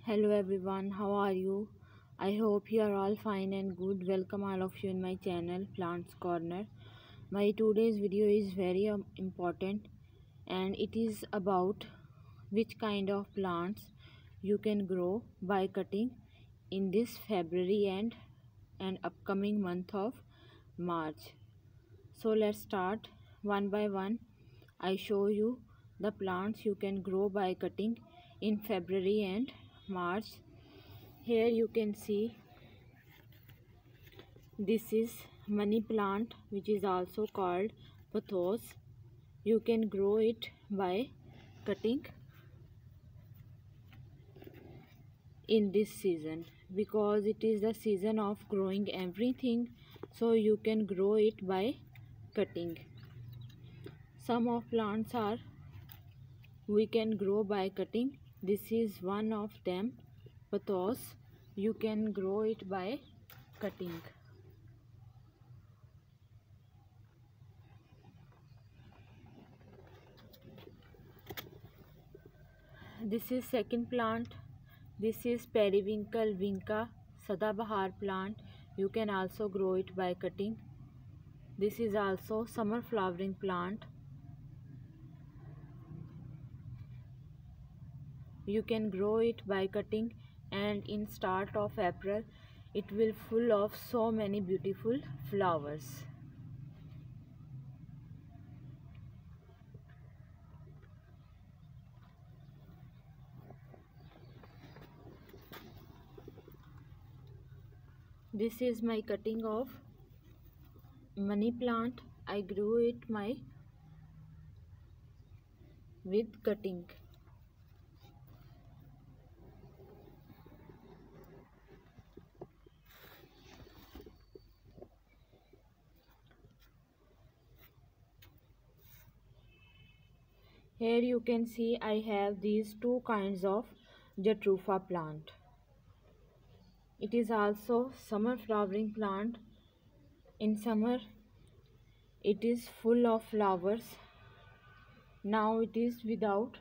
Hello everyone, how are you? I hope you are all fine and good. Welcome all of you in my channel Plants Corner. My today's video is very important and it is about which kind of plants you can grow by cutting in this February and upcoming month of March. So let's start one by one. I show you the plants you can grow by cutting in February and March. Here you can see this is money plant, which is also called pothos. You can grow it by cutting in this season because it is the season of growing everything, so you can grow it by cutting. Some of plants are we can grow by cutting. This is one of them, pothos. You can grow it by cutting. This is second plant. This is periwinkle vinca sadabahar plant. You can also grow it by cutting. This is also summer flowering plant. You can grow it by cutting, and in start of April it will full of so many beautiful flowers. This is my cutting of money plant. I grew it with cutting. Here you can see I have these two kinds of jatropha plant. It is also summer flowering plant. In summer it is full of flowers. Now it is without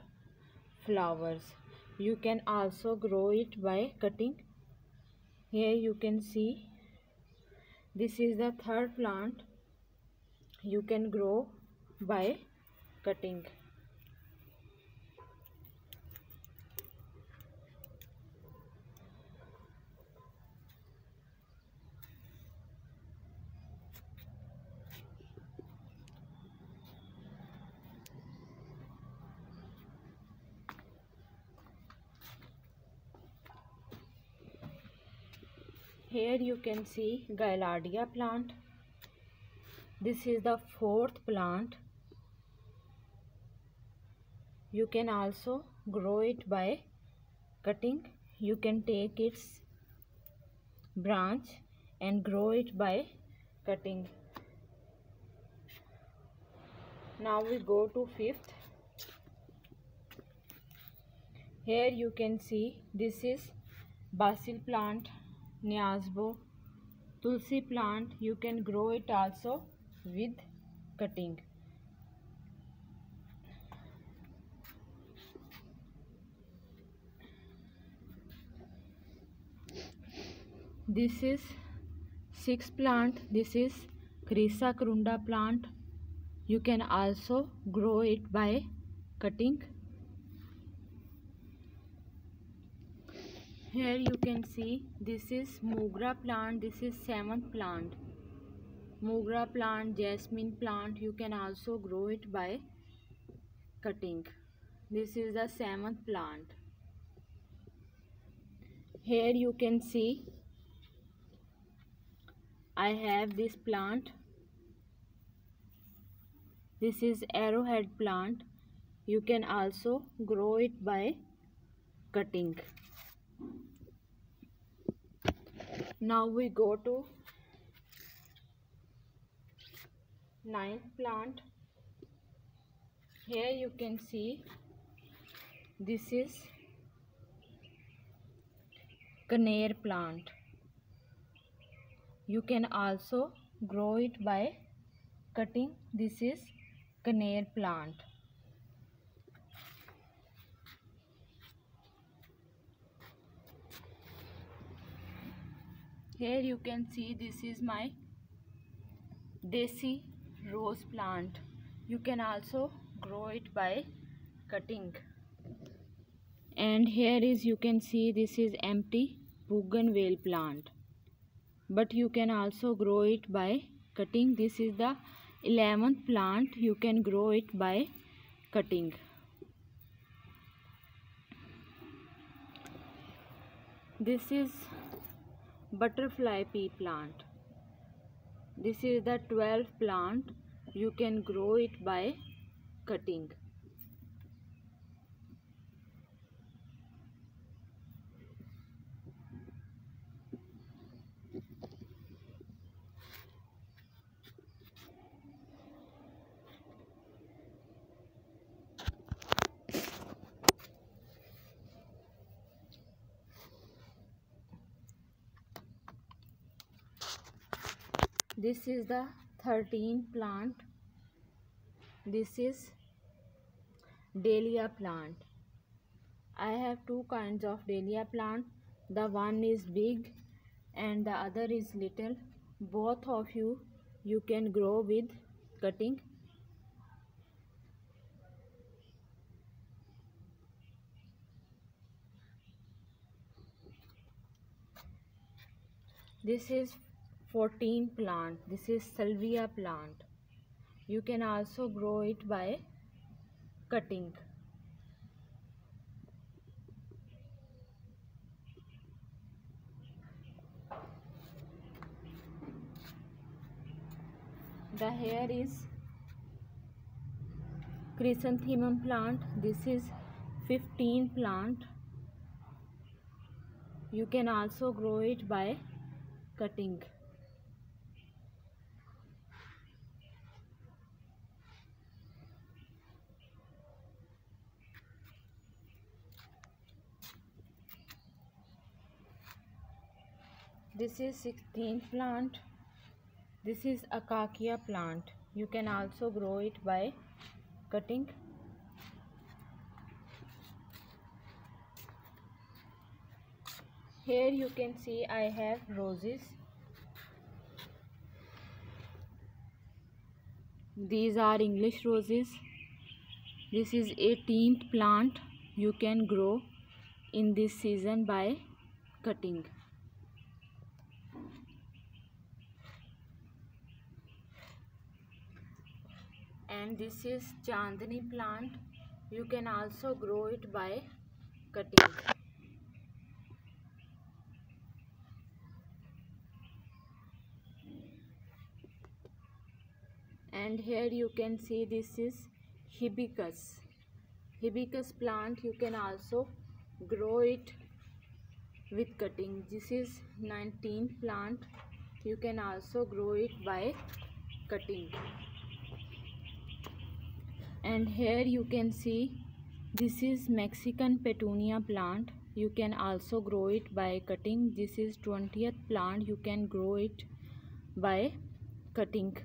flowers. You can also grow it by cutting. Here you can see this is the third plant you can grow by cutting. Here you can see Gaillardia plant. This is the fourth plant. You can also grow it by cutting. You can take its branch and grow it by cutting. Now we go to fifth. Here you can see this is basil plant, Nyasbo, tulsi plant. You can grow it also with cutting. This is sixth plant. This is Chrysacorunda plant. You can also grow it by cutting. Here you can see this is Mogra plant. This is seventh plant. Mogra plant, jasmine plant. You can also grow it by cutting. This is the seventh plant. Here you can see I have this plant. This is arrowhead plant. You can also grow it by cutting. Now we go to ninth plant. Here you can see this is Kaner plant. You can also grow it by cutting. This is Kaner plant. Here you can see this is my desi rose plant. You can also grow it by cutting. And here is, you can see this is empty bougainville plant, but you can also grow it by cutting. This is the 11th plant. You can grow it by cutting. This is butterfly pea plant. This is the 12th plant. You can grow it by cutting. This is the 13th plant. This is dahlia plant. I have two kinds of dahlia plant. The one is big and the other is little. Both of you can grow with cutting. This is 14th plant. This is salvia plant. You can also grow it by cutting. The here is chrysanthemum plant. This is 15th plant. You can also grow it by cutting. This is 16th plant. This is acacia plant. You can also grow it by cutting. Here you can see I have roses. These are English roses. This is 18th plant. You can grow in this season by cutting. And this is chandani plant. You can also grow it by cutting. And here you can see this is hibiscus. Hibiscus plant, you can also grow it with cutting. This is 19th plant. You can also grow it by cutting. And here you can see this is Mexican petunia plant. You can also grow it by cutting. This is 20th plant. You can grow it by cutting.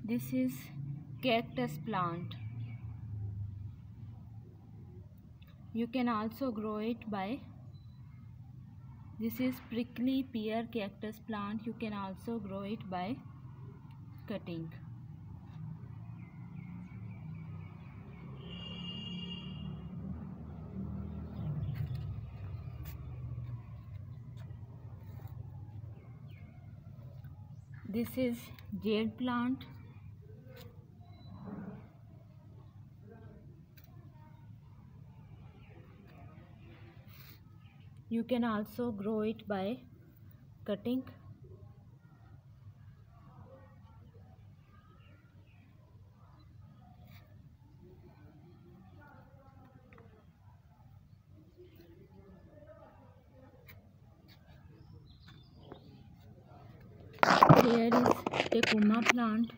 This is cactus plant. You can also grow it by, this is prickly pear cactus plant. You can also grow it by cutting. This is jade plant. You can also grow it by cutting. Here is tecuma plant.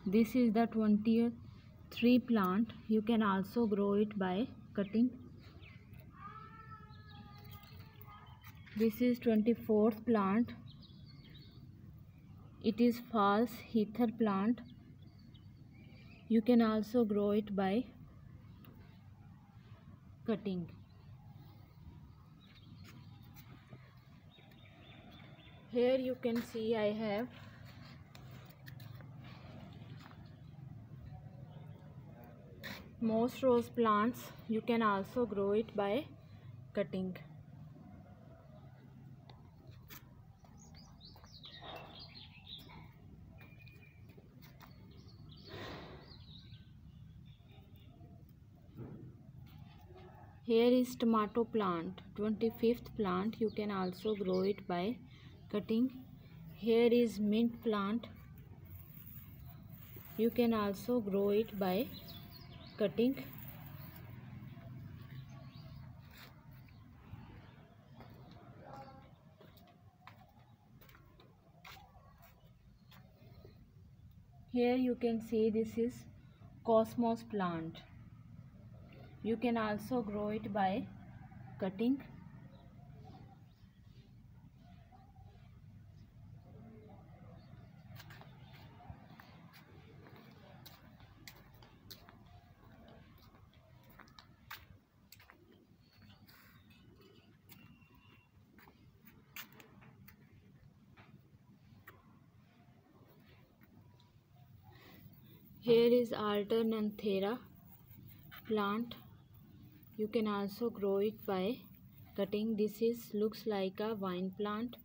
This is the 23 plant. You can also grow it by cutting. This is 24th plant. It is false heather plant. You can also grow it by cutting. Here you can see I have most rose plants. You can also grow it by cutting. Here is tomato plant, 25th plant. You can also grow it by cutting. Here is mint plant. You can also grow it by cutting. Here you can see this is cosmos plant. You can also grow it by cutting. Here is Alternanthera plant. You can also grow it by cutting. This is looks like a vine plant.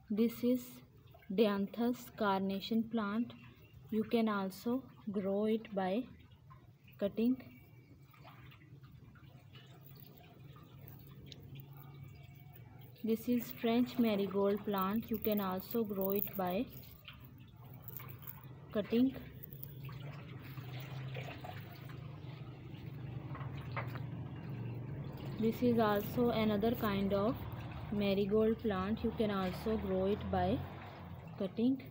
This is Dianthus carnation plant. You can also grow it by cutting. This is French marigold plant. You can also grow it by cutting. This is also another kind of marigold plant. You can also grow it by cutting.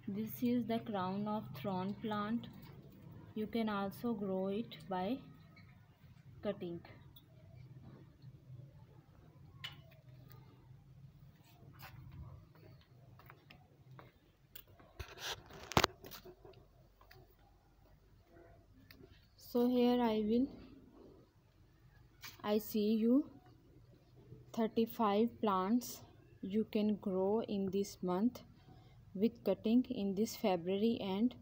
This is the crown of thorn plant. You can also grow it by cutting. So here I see you 35 plants you can grow in this month with cutting in this February and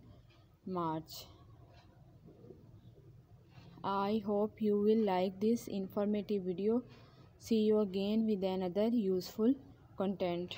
March. I hope you will like this informative video. See you again with another useful content.